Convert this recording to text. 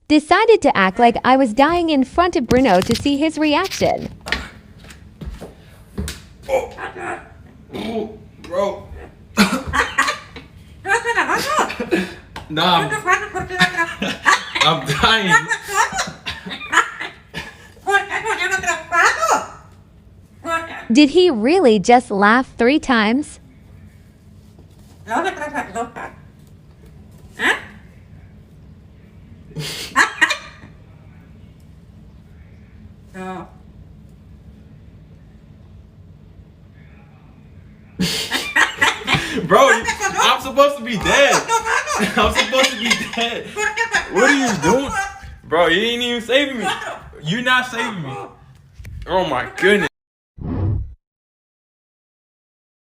Decided to act like I was dying in front of Bruno to see his reaction. Oh, bro. Nah, I'm dying. Did he really just laugh 3 times? Bro, I'm supposed to be dead. I'm supposed to be dead. What are you doing? Bro, you ain't even saving me. You're not saving me. Oh my goodness.